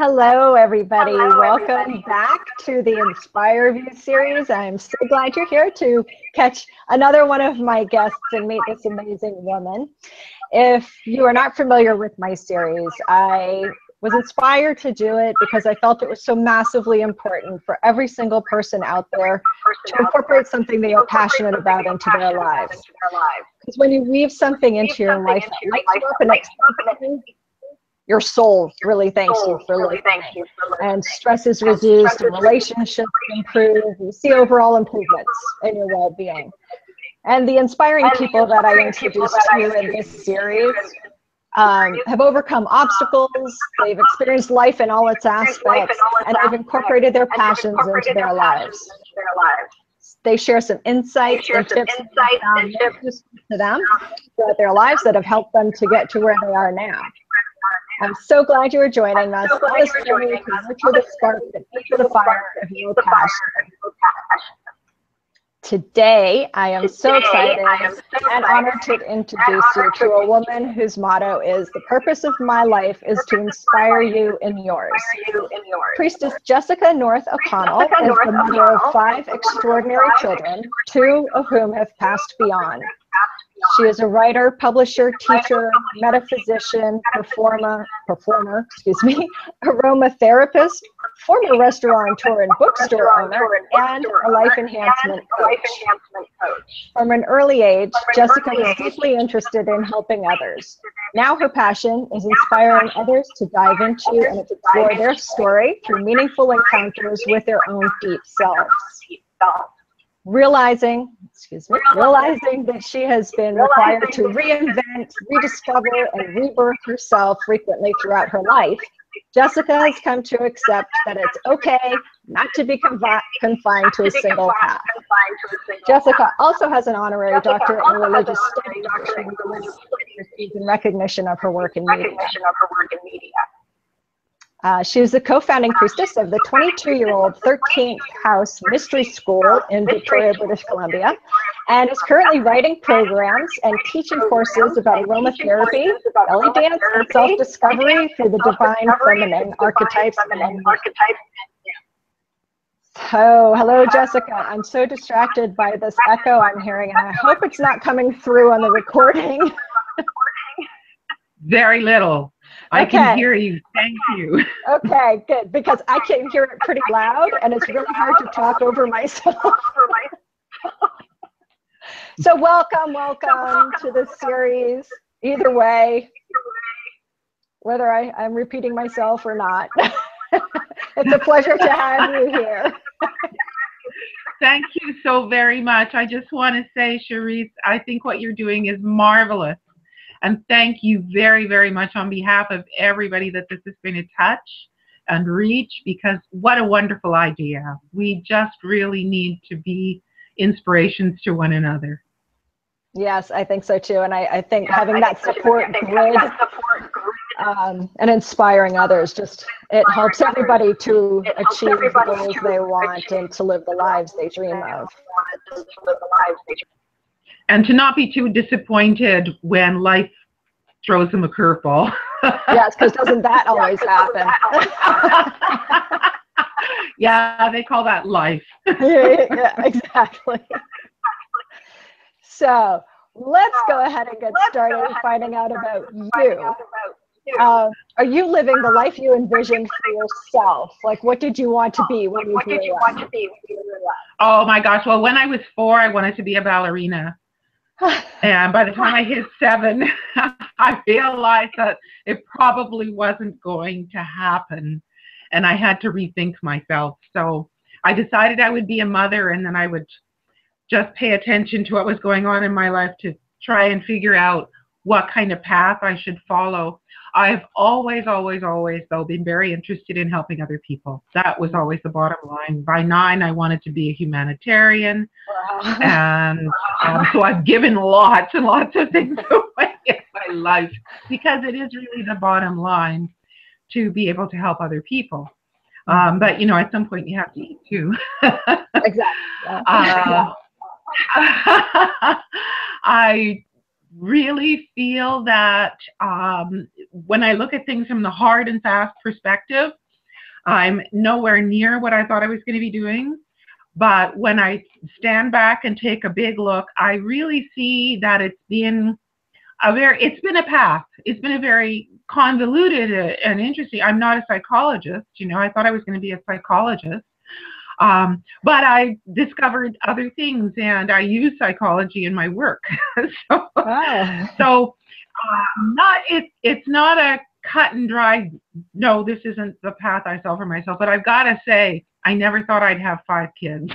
Hello, everybody. Welcome back to the Inspire View series. I'm so glad you're here to catch another one of my guests and meet this amazing woman. If you are not familiar with my series, I was inspired to do it because I felt it was so massively important for every single person out there to incorporate something they are passionate about into their lives. Because when you weave something into your life that lights you up and excites your soul really thanks you for living. And stress is reduced and relationships improve. You see overall improvements in your well-being. And the inspiring people that I introduced to you in this series have overcome obstacles, they've experienced life in all its aspects, and they've incorporated their passions into their lives. They share some insights and tips to them throughout their lives that have helped them to get to where they are now. I'm so glad you are joining us on this journey to nurture the spark that keeps the fire of your passion. Today, I am so excited and honored to introduce you to a woman whose motto is, "The purpose of my life is to inspire you in yours." Priestess Jessica North-O'Connell is the mother of 5 extraordinary children, 2 of whom have passed beyond. She is a writer, publisher, teacher, metaphysician, performer, aromatherapist, former restaurateur and bookstore owner, and a life enhancement coach. From an early age, Jessica was deeply interested in helping others. Now her passion is inspiring others to dive into and explore their story through meaningful encounters with their own deep selves. Realizing that she has been required to reinvent, rediscover, and rebirth herself frequently throughout her life, Jessica has come to accept that it's okay not to be confined to a single path. Jessica also has an honorary doctorate in religious studies, in recognition of her work in media. She is the co-founding priestess of the 22-year-old 13th House Mystery School in Boucher, British Columbia, and is currently writing programs and teaching courses about aromatherapy, belly dance, and self-discovery through the divine feminine archetypes and myths. So, hello, Jessica. I'm so distracted by this echo I'm hearing, and I hope it's not coming through on the recording. Very little. I can hear you. Thank you. Okay, good, because I can hear it pretty loud and it's really hard to talk over myself. So welcome to this series. Either way, whether I'm repeating myself or not. It's a pleasure to have you here. Thank you so very much. I just want to say, Cherrise, I think what you're doing is marvelous. And thank you very, very much on behalf of everybody that this is going to touch and reach, because what a wonderful idea. We just really need to be inspirations to one another. Yes, I think so too. And I think having that support grid and inspiring others, it helps everybody to achieve the goals they want and to live the lives they dream of. And to not be too disappointed when life throws them a curveball. Yes, because doesn't that always happen? Yeah, they call that life. Yeah, exactly. So let's go ahead and get started finding out about you. Are you living the life you envisioned for yourself? Like, what did you want to be when you grew up? Oh my gosh, well, when I was 4, I wanted to be a ballerina. And by the time I hit 7, I realized that it probably wasn't going to happen. And I had to rethink myself. So I decided I would be a mother, and then I would just pay attention to what was going on in my life to try and figure out what kind of path I should follow. I've always, though, been very interested in helping other people. That was always the bottom line. By 9, I wanted to be a humanitarian. Wow. And so I've given lots and lots of things away in my life, because it is really the bottom line to be able to help other people. But, you know, at some point you have to eat too. Exactly. I really feel that when I look at things from the hard and fast perspective, I'm nowhere near what I thought I was going to be doing. But when I stand back and take a big look, I really see that it's been a path. It's been a very convoluted and interesting. I'm not a psychologist, I thought I was going to be a psychologist. But I discovered other things, and I use psychology in my work. It's not a cut and dry, no, this isn't the path I saw for myself. But I've got to say, I never thought I'd have 5 kids.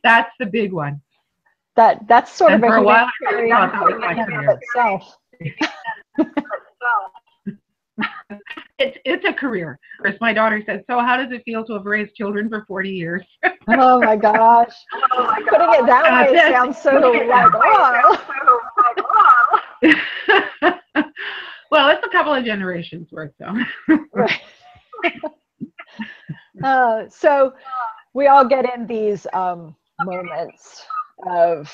That's the big one. That's sort of for a while in of itself. It's a career. As my daughter said, so how does it feel to have raised children for 40 years? Oh my gosh. Putting it that way sounds so like, oh. Well, it's a couple of generations worth, though. Right. So we all get in these moments of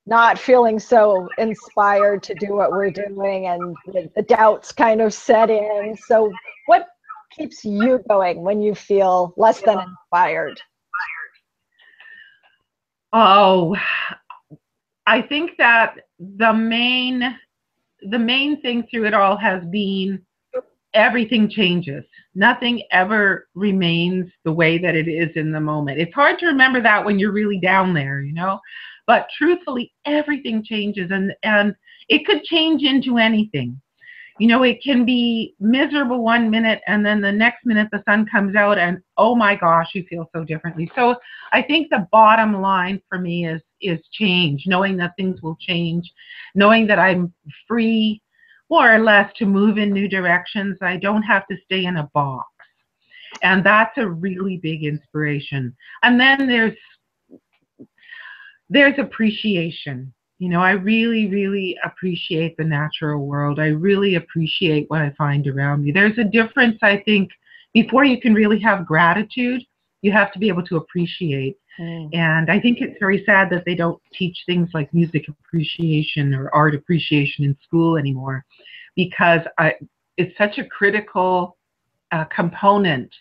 not feeling so inspired to do what we're doing, and the doubts kind of set in. So what keeps you going when you feel less than inspired? Oh, I think that the main thing through it all has been everything changes. Nothing ever remains the way that it is in the moment. It's hard to remember that when you're really down there, but truthfully, everything changes, and it could change into anything. It can be miserable one minute, and then the next minute the sun comes out, and oh my gosh, you feel so differently. So I think the bottom line for me is change, knowing that things will change, knowing that I'm free, more or less, to move in new directions. I don't have to stay in a box. And that's a really big inspiration. And then there's appreciation. I really, really appreciate the natural world. I really appreciate what I find around me. There's a difference, I think, before you can really have gratitude, you have to be able to appreciate. And I think it's very sad that they don't teach things like music appreciation or art appreciation in school anymore, because it's such a critical component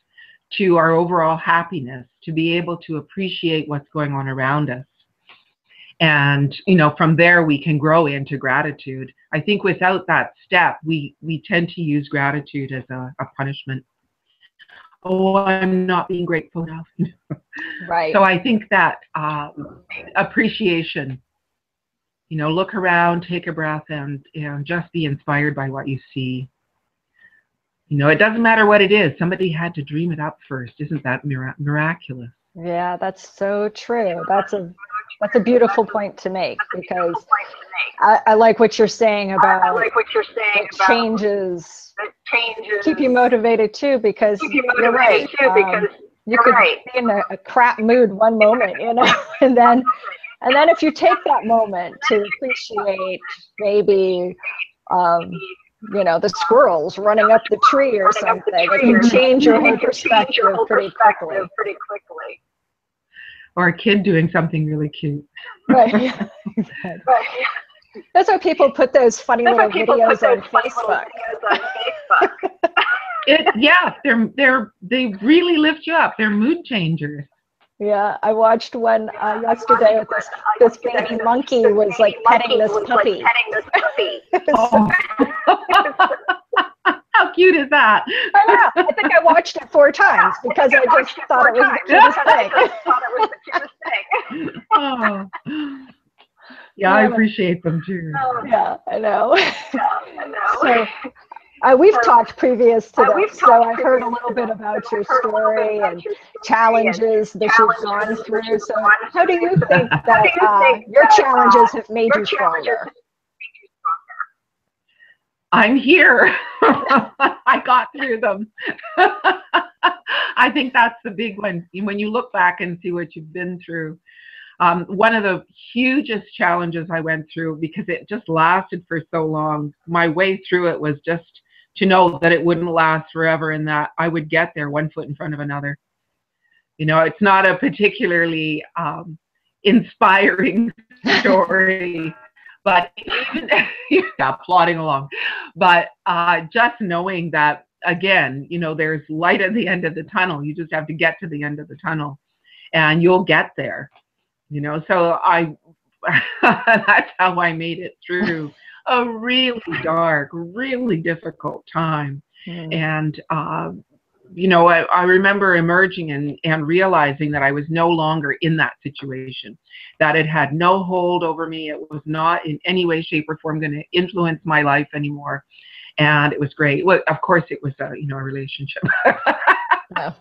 to our overall happiness, to be able to appreciate what's going on around us. And, from there we can grow into gratitude. I think without that step, we tend to use gratitude as a punishment. Oh, I'm not being grateful enough. Right. So I think that appreciation, look around, take a breath, and just be inspired by what you see. It doesn't matter what it is. Somebody had to dream it up first. Isn't that miraculous? Yeah, that's so true. That's a beautiful point to make, because I like what you're saying about changes keep you motivated too, because you're right. You could be in a crap mood one moment, and then if you take that moment to appreciate maybe the squirrels running up the tree or something, it can change your whole perspective pretty quickly. Or a kid doing something really cute. Right. That's why people put those funny little videos on Facebook. They really lift you up. They're mood changers. Yeah, I watched one yesterday with this baby monkey was like petting this puppy. Oh. How cute is that? I know. I think I watched it 4 times because I just thought it was the cutest thing. Oh. Yeah, I appreciate them too. Yeah, I know. So we've talked previous to this, so I heard a little bit about your story and challenges that you've gone through. So how do you think that your challenges have made you stronger? I'm here. I got through them. I think that's the big one. When you look back and see what you've been through, one of the hugest challenges I went through, because it just lasted for so long, my way through it was just to know that it wouldn't last forever, and that I would get there one foot in front of another. It's not a particularly inspiring story, But even, yeah, plodding along. But just knowing that, again, you know, there's light at the end of the tunnel. You just have to get to the end of the tunnel and you'll get there, you know. So that's how I made it through a really dark, really difficult time. And, you know, I remember emerging and realizing that I was no longer in that situation, that it had no hold over me. It was not in any way, shape, or form going to influence my life anymore. And it was great. Well, of course, it was a, you know, a relationship. Yeah.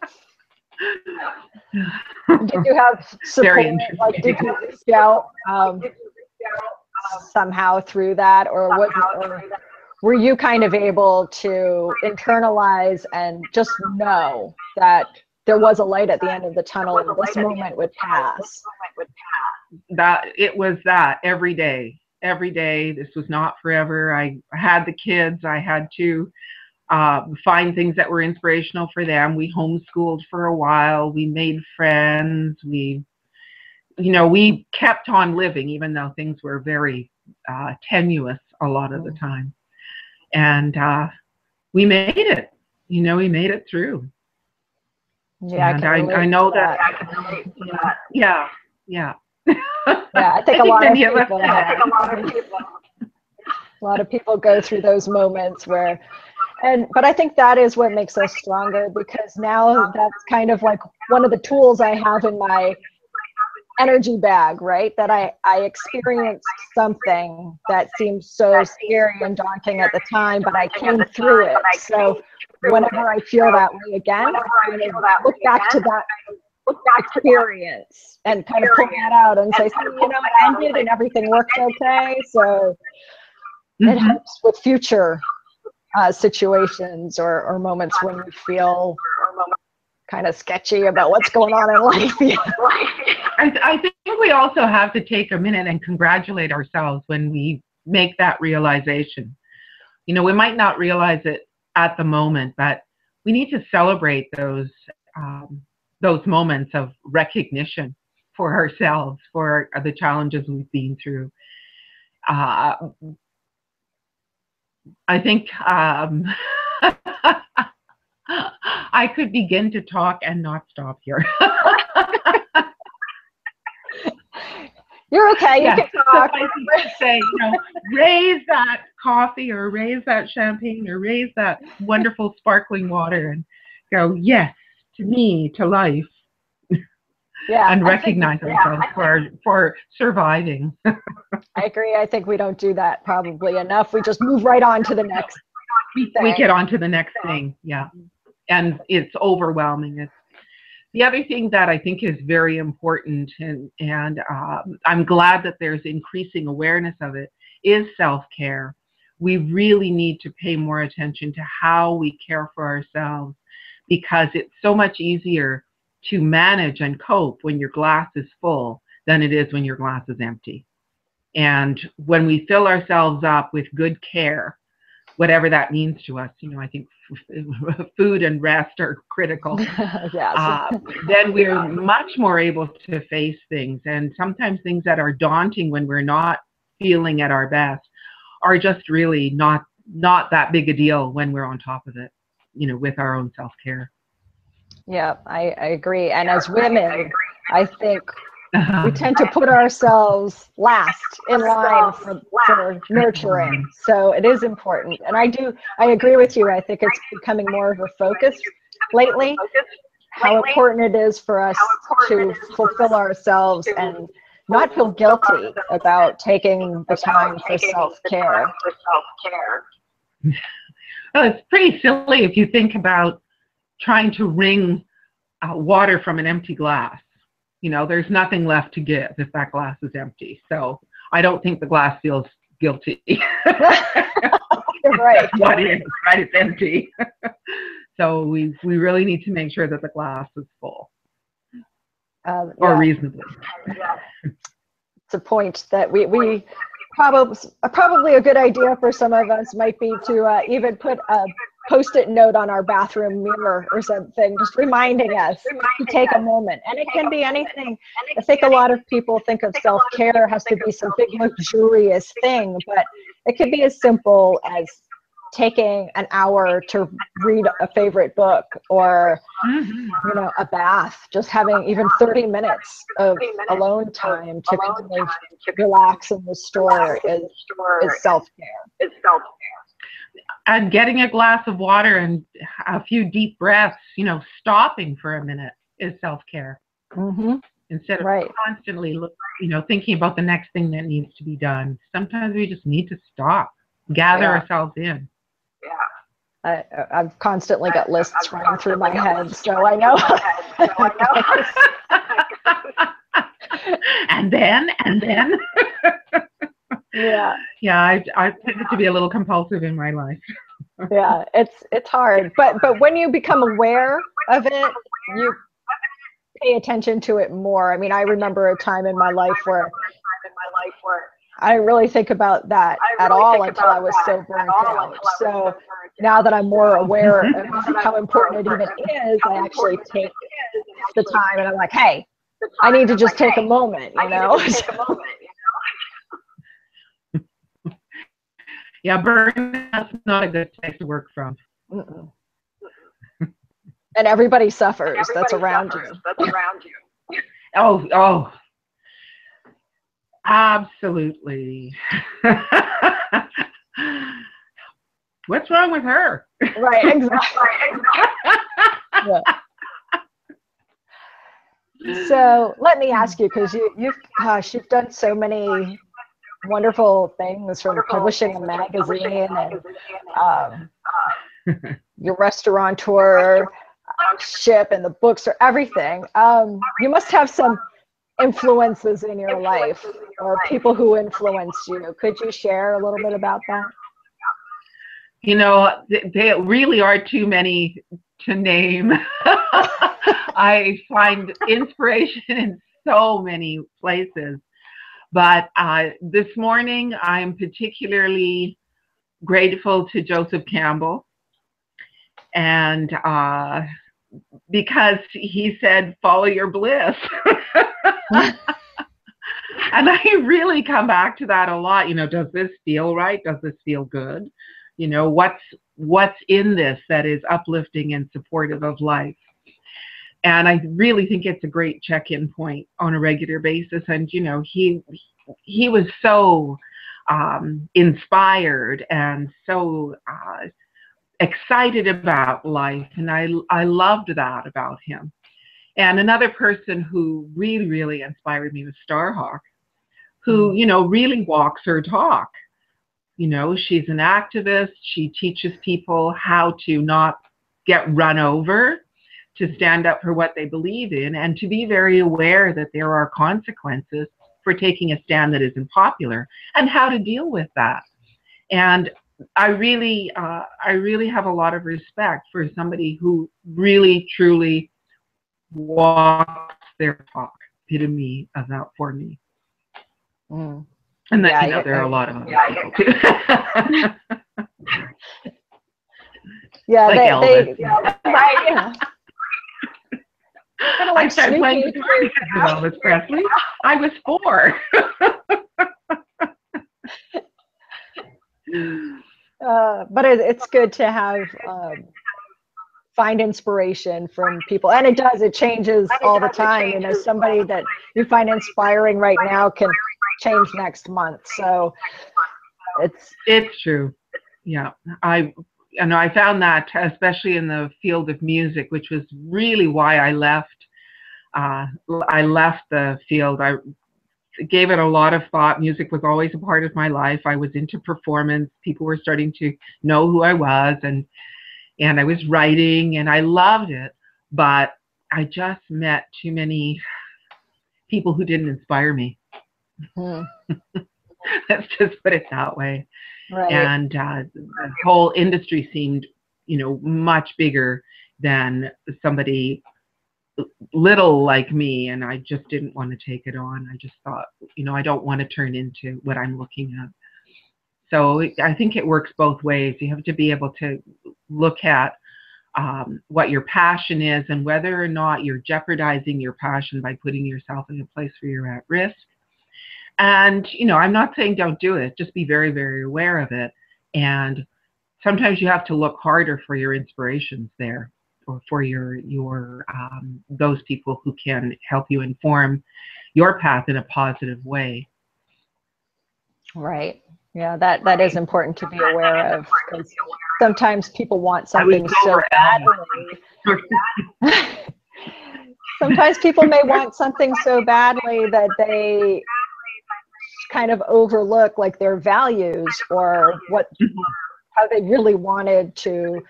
Did you have support? Very interesting. Like, did you reach out somehow through that, or were you kind of able to internalize and just know that there was a light at the end of the tunnel and this moment would pass? That it was that every day. Every day. This was not forever. I had the kids. I had to find things that were inspirational for them. We homeschooled for a while. We made friends. We, you know, we kept on living, even though things were very tenuous a lot of the time. And we made it. You know, we made it through. Yeah, and I know that. Yeah, yeah. Yeah, I think a lot of people go through those moments where, but I think that is what makes us stronger, because now that's kind of like one of the tools I have in my energy bag, right? That I experienced something that seemed so scary and daunting at the time, but I came through it. So whenever I feel that way again, I kind of look back to that experience and kind of pull that out and say, you know, it ended and everything worked okay. So it helps with future situations or moments when you feel kind of sketchy about what's going on in life. I think we also have to take a minute and congratulate ourselves when we make that realization. You know, we might not realize it at the moment, but we need to celebrate those moments of recognition for ourselves, for the challenges we've been through. I think I could begin to talk and not stop here. You're okay. You can talk. So I would say, you know, raise that coffee or raise that champagne or raise that wonderful sparkling water and go, yes, to me, to life. Yeah, and recognize ourselves for surviving. I agree. I think we don't do that probably enough. We just move right on to the next thing. We get on to the next thing, yeah. And it's overwhelming. The other thing that I think is very important, and I'm glad that there's increasing awareness of it, is self-care. We really need to pay more attention to how we care for ourselves, because it's so much easier to manage and cope when your glass is full than it is when your glass is empty. And when we fill ourselves up with good care, whatever that means to us, you know, I think food and rest are critical. Yes. Then we're much more able to face things. And sometimes things that are daunting when we're not feeling at our best are just really not that big a deal when we're on top of it, you know, with our own self-care. Yeah, I agree. And as women, I think we tend to put ourselves last in line for nurturing. So it is important. And I agree with you. I think it's becoming more of a focus lately, how important it is for us to fulfill ourselves and not feel guilty about taking the time for self-care. Well, it's pretty silly if you think about trying to wring water from an empty glass. You know, there's nothing left to give if that glass is empty. So I don't think the glass feels guilty. Right. What is, right? It's empty. So we really need to make sure that the glass is full. Or reasonably. It's a point that we probably a good idea for some of us might be to even put a Post-it note on our bathroom mirror or something, just reminding us to take a moment. And it can be anything. I think a lot of people think of self-care has to be some big luxurious thing, but it could be as simple as taking an hour to read a favorite book, or you know, a bath, just having even 30 minutes of alone time to kind of relax and restore is self-care. And getting a glass of water and a few deep breaths, you know, stopping for a minute is self-care. Instead of constantly, you know, thinking about the next thing that needs to be done. Sometimes we just need to stop, gather ourselves in. I've constantly got lists running through my head, so I know. and then. Yeah, I tended to be a little compulsive in my life. Yeah, it's hard, but when you become aware of it, you pay attention to it more. I mean, I remember a time in my life where I didn't really think about that at all until I was so burnt out. So now that I'm more aware of how important it even is, I actually take the time and I'm like, hey, I need to just take a moment, you know? Yeah, burnout's not a good place to work from. And everybody suffers that's around you. Oh, absolutely. What's wrong with her? Right, exactly. Yeah. So let me ask you, because you've done so many wonderful things, from publishing a magazine and your restaurateur ship and the books or everything. You must have some influences in your life, or people who influenced you. Could you share a little bit about that? You know, they really are too many to name. I find inspiration in so many places. But this morning, I'm particularly grateful to Joseph Campbell. And because he said, follow your bliss. And I really come back to that a lot. You know, does this feel right? Does this feel good? You know, what's in this that is uplifting and supportive of life? And I really think it's a great check-in point on a regular basis. And, you know, he was so inspired and so excited about life. And I loved that about him. And another person who really, really inspired me was Starhawk, who, you know, really walks her talk. You know, she's an activist. She teaches people how to not get run over, to stand up for what they believe in, and to be very aware that there are consequences for taking a stand that isn't popular, and how to deal with that. And I really have a lot of respect for somebody who really, truly walks their talk, epitome of that for me. And then, you know, there are a lot of other people too. Yeah, like Elvis. Right. Kind of like I started playing guitar because of Elvis Presley. I was 4. But it's good to have find inspiration from people, and it changes all the time. You know, somebody that you find inspiring right now can change next month. So it's true. Yeah, I found that, especially in the field of music, which was really why I left. I left the field. I gave it a lot of thought. Music was always a part of my life. I was into performance. People were starting to know who I was, and I was writing, and I loved it. But I just met too many people who didn't inspire me. Let's just put it that way. Right. And the whole industry seemed, you know, much bigger than somebody little like me, and I just didn't want to take it on. I just thought, you know, I don't want to turn into what I'm looking at. So I think it works both ways. You have to be able to look at what your passion is and whether or not you're jeopardizing your passion by putting yourself in a place where you're at risk. And, you know, I'm not saying don't do it, just be very, very aware of it. And sometimes you have to look harder for your inspirations there, or for your those people who can help you inform your path in a positive way. Right. Yeah, that is important to be aware of, because sometimes people want something so badly. Sometimes people may want something so badly that they kind of overlook like their values or how they really wanted to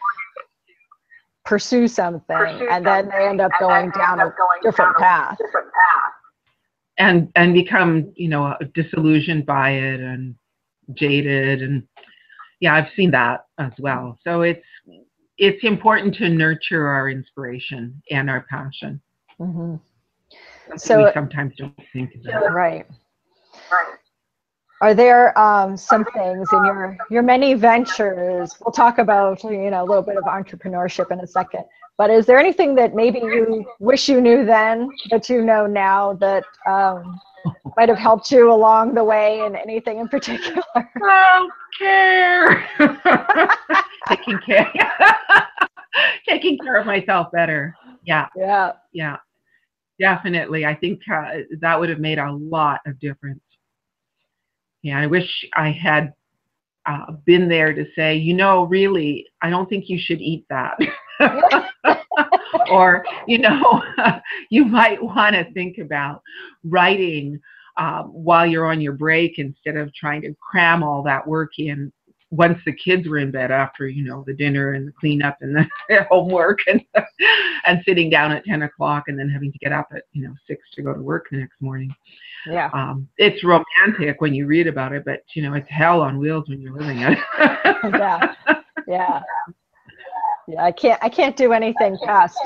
pursue something, and then they end up going down a different path. And become, you know, disillusioned by it and jaded. And yeah, I've seen that as well. So it's important to nurture our inspiration and our passion. Mm-hmm. So we sometimes don't think about. Right. Are there some things in your many ventures? We'll talk about, you know, a little bit of entrepreneurship in a second. But is there anything that maybe you wish you knew then that you know now that might have helped you along the way, and anything in particular? Care. Taking care of myself better. Yeah. Definitely. I think that would have made a lot of difference. Yeah, I wish I had been there to say, you know, really, I don't think you should eat that. Or, you know, you might want to think about writing while you're on your break, instead of trying to cram all that work in once the kids were in bed, after, you know, the dinner and the cleanup and the homework and sitting down at 10 o'clock and then having to get up at, you know, 6 to go to work the next morning. Yeah. It's romantic when you read about it, but, you know, it's hell on wheels when you're living it. Yeah. I can't do anything past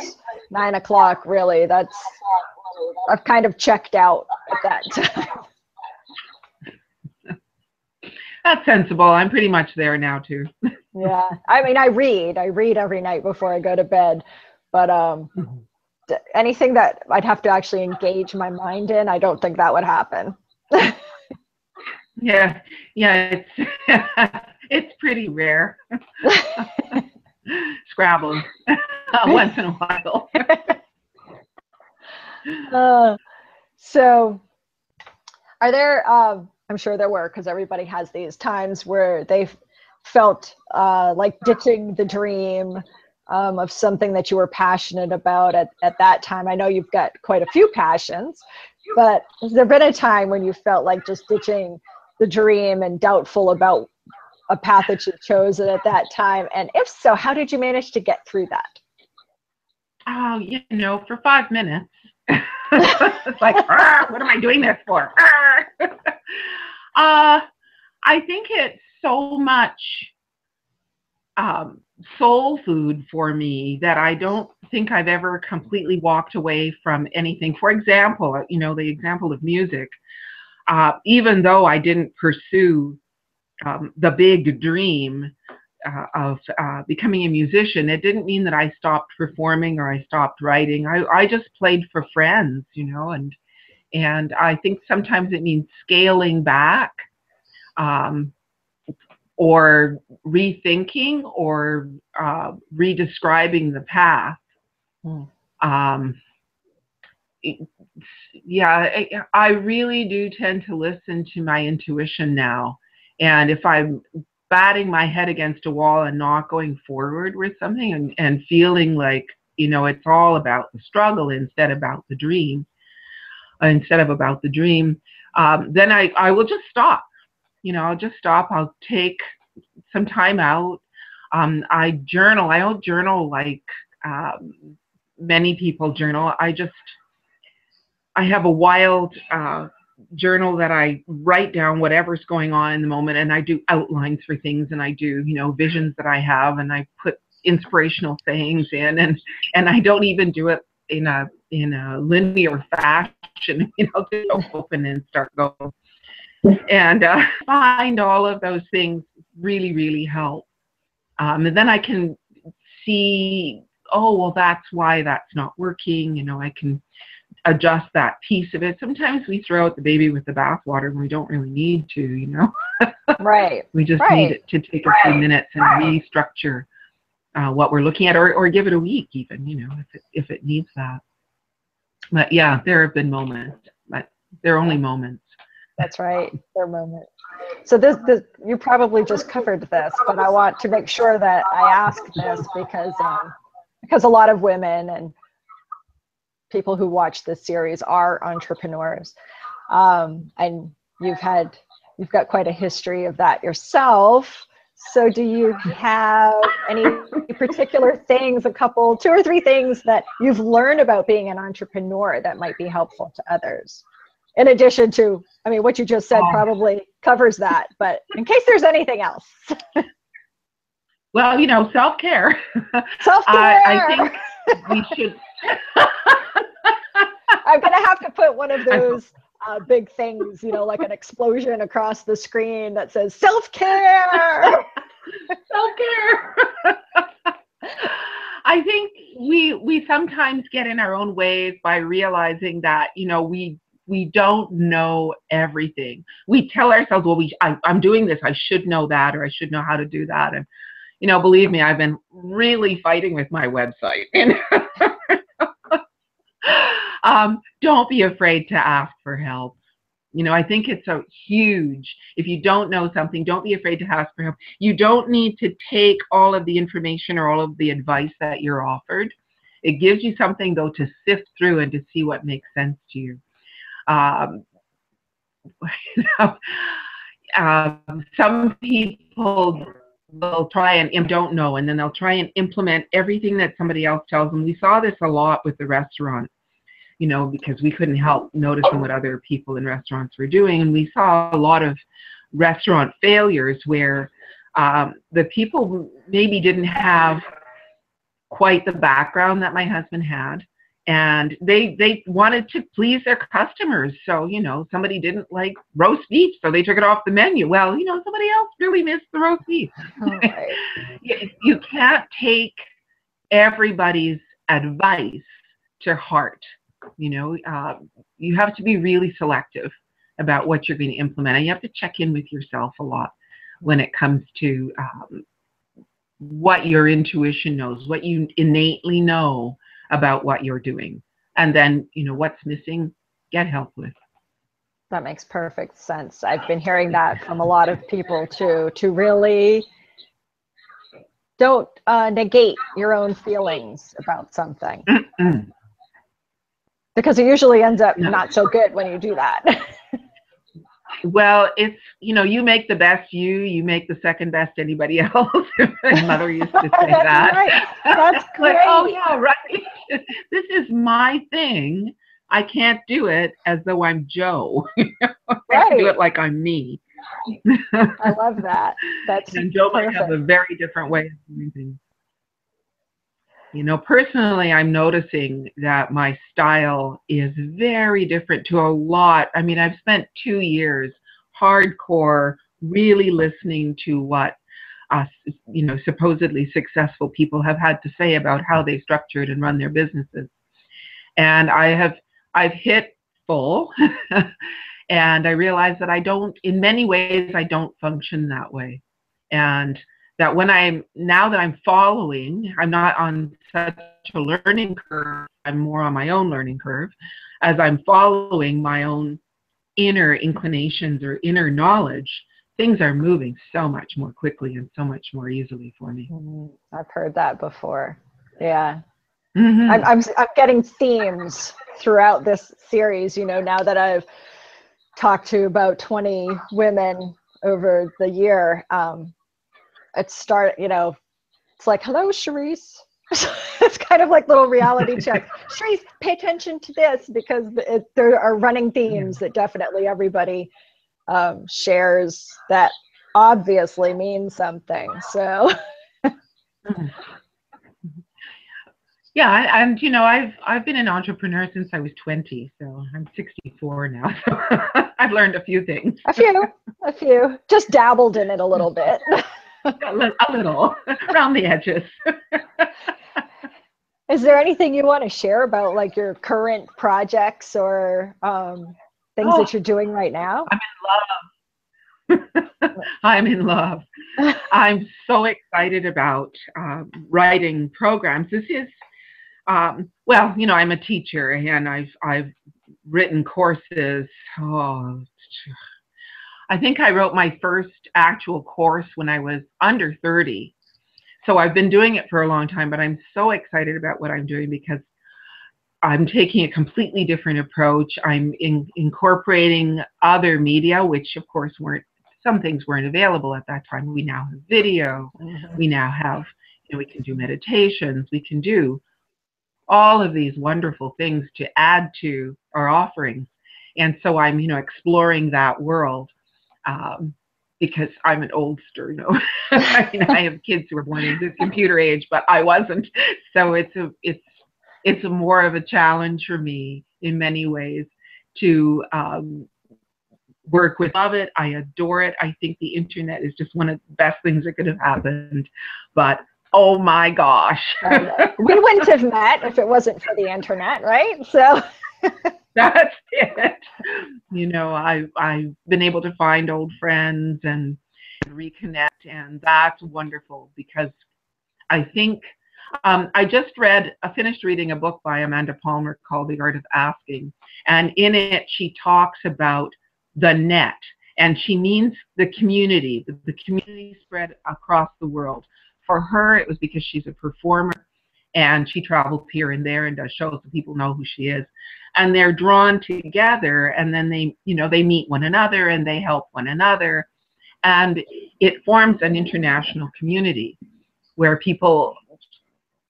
9 o'clock, really. I've kind of checked out at that time. That's sensible. I'm pretty much there now too. Yeah. I mean, I read every night before I go to bed, but anything that I'd have to actually engage my mind in, I don't think that would happen. Yeah, it's pretty rare. Scrabble once in a while. So are there, I'm sure there were, because everybody has these times where they felt like ditching the dream of something that you were passionate about at that time? I know you've got quite a few passions, but has there been a time when you felt like just ditching the dream and doubtful about a path that you've chosen at that time? And if so, how did you manage to get through that? Oh, you know, for 5 minutes. It's like, what am I doing this for? I think it's so much soul food for me that I don't think I've ever completely walked away from anything. For example, you know, the example of music, even though I didn't pursue the big dream of becoming a musician, it didn't mean that I stopped performing or I stopped writing. I just played for friends, you know, and I think sometimes it means scaling back, or rethinking, or redescribing the path. I really do tend to listen to my intuition now. And if I'm batting my head against a wall and not going forward with something, and feeling like, you know, it's all about the struggle instead of about the dream, then I will just stop. You know, I'll just stop. I'll take some time out. I journal. I don't journal like many people journal. I have a wild journal that I write down whatever's going on in the moment, and I do outlines for things, and I do, you know, visions that I have, and I put inspirational sayings in, and I don't even do it in a linear fashion. You know, just open and start going. And find all of those things really, really help. And then I can see, oh, well, that's why that's not working. You know, I can adjust that piece of it. Sometimes we throw out the baby with the bathwater and we don't really need to, you know. Right. We just need it to take a few minutes and restructure what we're looking at, or give it a week even, you know, if it needs that. But yeah, there have been moments, but they're only moments. That's right. They're moments. So this you probably just covered this, but I want to make sure that I ask this because a lot of women and people who watch this series are entrepreneurs, and you've got quite a history of that yourself. So do you have any particular things, two or three things that you've learned about being an entrepreneur that might be helpful to others? In addition to, I mean, what you just said probably covers that, but in case there's anything else. Well, you know, self-care. Self-care. I think we should. I'm going to have to put one of those big things, you know, like an explosion across the screen that says self-care. Self-care. I think we sometimes get in our own ways by realizing that, you know, we don't know everything. We tell ourselves, well, I'm doing this, I should know that, or I should know how to do that. And, you know, believe me, I've been really fighting with my website. Don't be afraid to ask for help. You know, I think it's so huge. If you don't know something, don't be afraid to ask for help. You don't need to take all of the information or all of the advice that you're offered. It gives you something, though, to sift through and to see what makes sense to you. Some people will try and don't know, and then they'll try and implement everything that somebody else tells them. We saw this a lot with the restaurant, you know, because we couldn't help noticing what other people in restaurants were doing. And we saw a lot of restaurant failures where the people maybe didn't have quite the background that my husband had. And they wanted to please their customers. So, you know, somebody didn't like roast beef, so they took it off the menu. Well, you know, somebody else really missed the roast beef. Right. You can't take everybody's advice to heart. You know, you have to be really selective about what you're going to implement. And you have to check in with yourself a lot when it comes to what your intuition knows, what you innately know about what you're doing, and then, you know, what's missing, get help with. That makes perfect sense. I've been hearing that from a lot of people too, to really don't negate your own feelings about something. Because it usually ends up not so good when you do that. Well, it's, you know, you make the best you make the second best anybody else. My mother used to say that. Right. That's great. Like, oh yeah, right. This is my thing. I can't do it as though I'm Joe. I have to do it like I'm me. I love that. That's and Joe perfect. might have a very different way of doing things. You know, personally, I'm noticing that my style is very different to a lot. I mean, I've spent 2 years hardcore really listening to what, you know, supposedly successful people have had to say about how they structured and run their businesses. And I've hit full and I realized that in many ways, I don't function that way. And that now that I'm following, I'm not on such a learning curve, I'm more on my own learning curve, as I'm following my own inner inclinations or inner knowledge, things are moving so much more quickly and so much more easily for me. I've heard that before. Yeah. I'm getting themes throughout this series, you know, now that I've talked to about 20 women over the year. You know, it's like, hello, Cherrise. It's kind of like little reality check. Cherrise, pay attention to this, because there are running themes that definitely everybody shares that obviously means something. So. Yeah, and you know, I've been an entrepreneur since I was 20, so I'm 64 now. So I've learned a few things. A few. Just dabbled in it a little bit. A little around the edges. Is there anything you want to share about like your current projects or things that you're doing right now? I'm in love. I'm in love. I'm so excited about writing programs. This is, well, you know, I'm a teacher and I've written courses. Oh, I think I wrote my first actual course when I was under 30. So I've been doing it for a long time, but I'm so excited about what I'm doing because I'm taking a completely different approach. I'm incorporating other media, which of course some things weren't available at that time. We now have video. We now have, you know, we can do meditations. We can do all of these wonderful things to add to our offerings. And so I'm, you know, exploring that world. Because I'm an oldster, you know. I mean, I have kids who were born in the computer age, but I wasn't. So it's more of a challenge for me in many ways to work with. Love it. I adore it. I think the internet is just one of the best things that could have happened. But oh my gosh. We wouldn't have met if it wasn't for the internet, right? So that's it. You know, I've been able to find old friends and reconnect, and that's wonderful because I think I just finished reading a book by Amanda Palmer called The Art of Asking, and in it she talks about the net, and she means the community spread across the world. For her, it was because she's a performer and she travels here and there and does shows so people know who she is. And they're drawn together, and then they meet one another and they help one another. And it forms an international community where people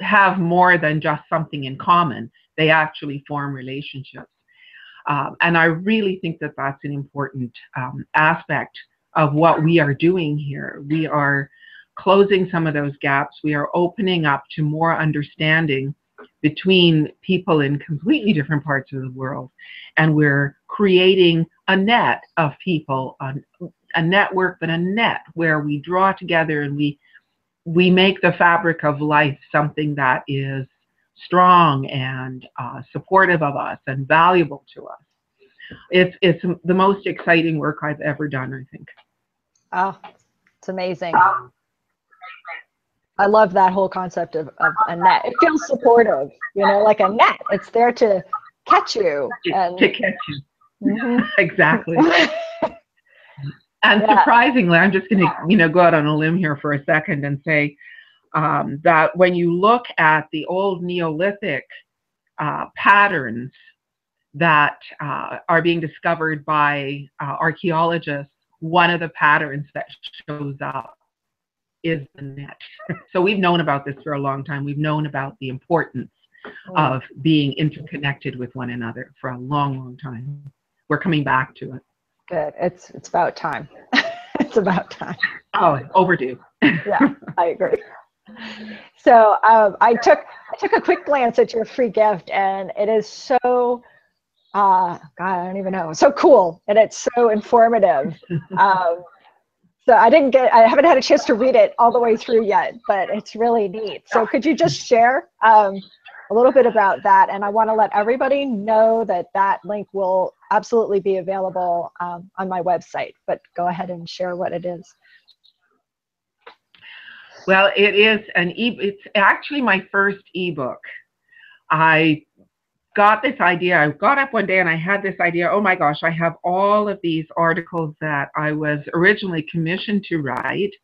have more than just something in common. They actually form relationships. And I really think that that's an important aspect of what we are doing here. We are closing some of those gaps. We are opening up to more understanding between people in completely different parts of the world. And we're creating a net of people, a network, but a net where we draw together and we make the fabric of life something that is strong and supportive of us and valuable to us. It's the most exciting work I've ever done, I think. Oh, it's amazing. I love that whole concept of a net. It feels supportive, you know, like a net. It's there to catch you. And to catch you. Mm-hmm. Exactly. And surprisingly, I'm just going to, you know, go out on a limb here for a second and say that when you look at the old Neolithic patterns that are being discovered by archaeologists, one of the patterns that shows up is the net. So we've known about this for a long time. We've known about the importance of being interconnected with one another for a long, long time. We're coming back to it. Good. It's about time. It's about time. Oh, overdue. Yeah, I agree. So I took a quick glance at your free gift, and it is so God, I don't even know, so cool, and it's so informative. So I haven't had a chance to read it all the way through yet, but it's really neat. So could you just share a little bit about that? And I want to let everybody know that link will absolutely be available on my website, but go ahead and share what it is. Well, it's actually my first ebook. I got this idea. I got up one day and I had this idea, oh my gosh, I have all of these articles that I was originally commissioned to write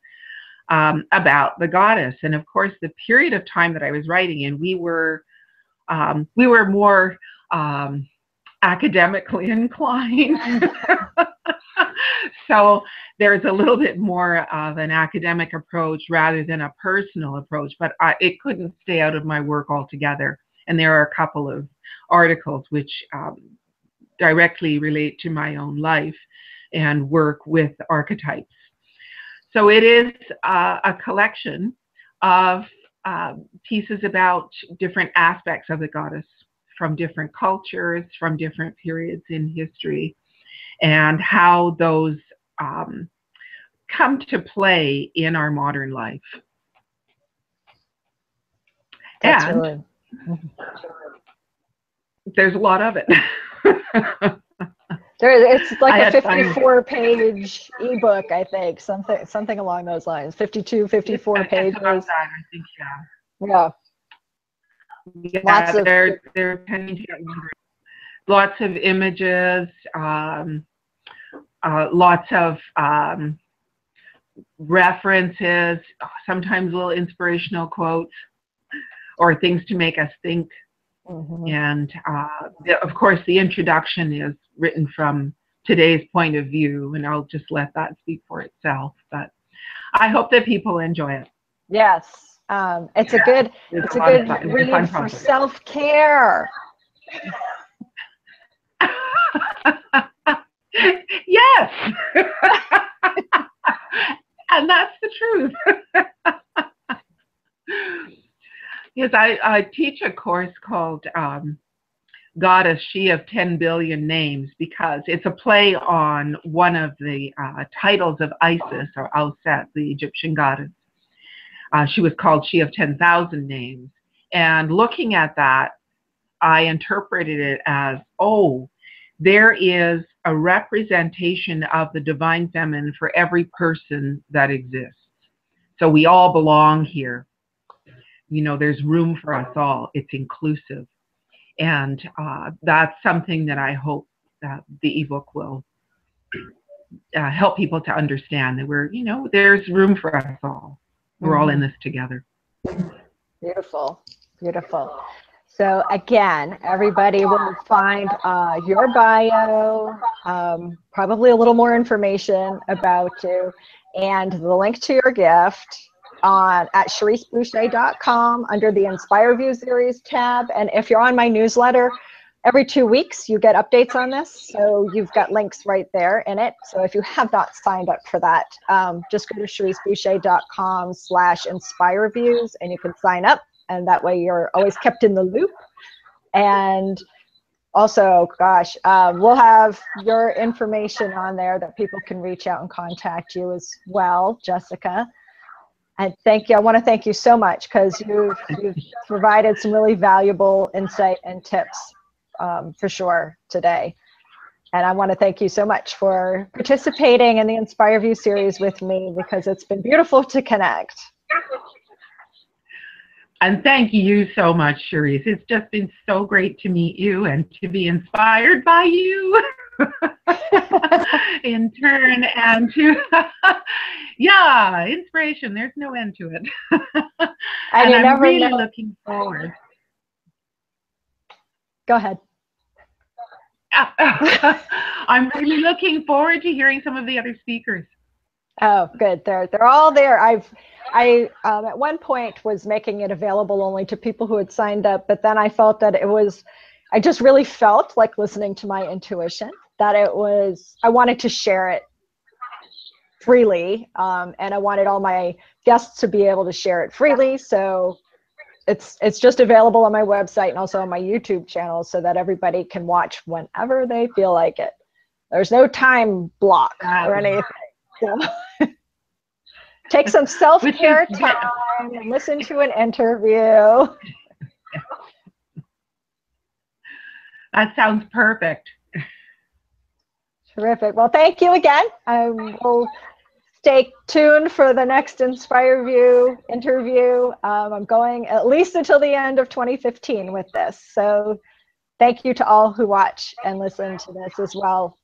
about the goddess. And of course, the period of time that I was writing in, we were more academically inclined. So there's a little bit more of an academic approach rather than a personal approach, but it couldn't stay out of my work altogether. And there are a couple of articles which directly relate to my own life and work with archetypes. So it is a collection of pieces about different aspects of the goddess from different cultures, from different periods in history. and how those come to play in our modern life. That's And really... there's a lot of it. It's like a 54-page ebook, I think, something along those lines. 52, 54 pages. It's about that, I think, yeah. Yeah, Lots of... they're tending to get longer. Lots of images, lots of references, sometimes little inspirational quotes or things to make us think. And of course, the introduction is written from today's point of view, and I'll just let that speak for itself. But I hope that people enjoy it. Yes, it's a good read for self-care. Yes, and that's the truth. Yes, I teach a course called Goddess, She of 10 Billion Names, because it's a play on one of the titles of Isis, or Auset, the Egyptian goddess. She was called She of 10,000 Names. And looking at that, I interpreted it as, oh, there is a representation of the divine feminine for every person that exists. So we all belong here. You know, there's room for us all. It's inclusive. And that's something that I hope that the ebook will help people to understand, that we're, you know, there's room for us all. We're all in this together. Beautiful, beautiful. So again, everybody will find your bio, probably a little more information about you, and the link to your gift at CherriseBoucher.com under the Inspire View Series tab. And if you're on my newsletter, every 2 weeks you get updates on this, so you've got links right there in it. So if you have not signed up for that, just go to CherriseBoucher.com/InspireViews and you can sign up, and that way you're always kept in the loop. And also, gosh, we'll have your information on there that people can reach out and contact you as well, Jessica. And thank you. I want to thank you so much, because you've provided some really valuable insight and tips for sure today. And I want to thank you so much for participating in the Inspire View series with me, because it's been beautiful to connect. And thank you so much, Cherrise. It's just been so great to meet you and to be inspired by you in turn, and to, yeah, inspiration. There's no end to it. And I'm really looking forward. Go ahead. I'm really looking forward to hearing some of the other speakers. Oh, good. They're all there. I at one point was making it available only to people who had signed up, but then I felt that I just really felt like listening to my intuition, that I wanted to share it freely, and I wanted all my guests to be able to share it freely. So it's just available on my website and also on my YouTube channel, so that everybody can watch whenever they feel like it. There's no time block or anything. So take some self-care time and listen to an interview. That sounds perfect. Terrific. Well, thank you again. I will stay tuned for the next Inspire View interview. I'm going at least until the end of 2015 with this. So thank you to all who watch and listen to this as well.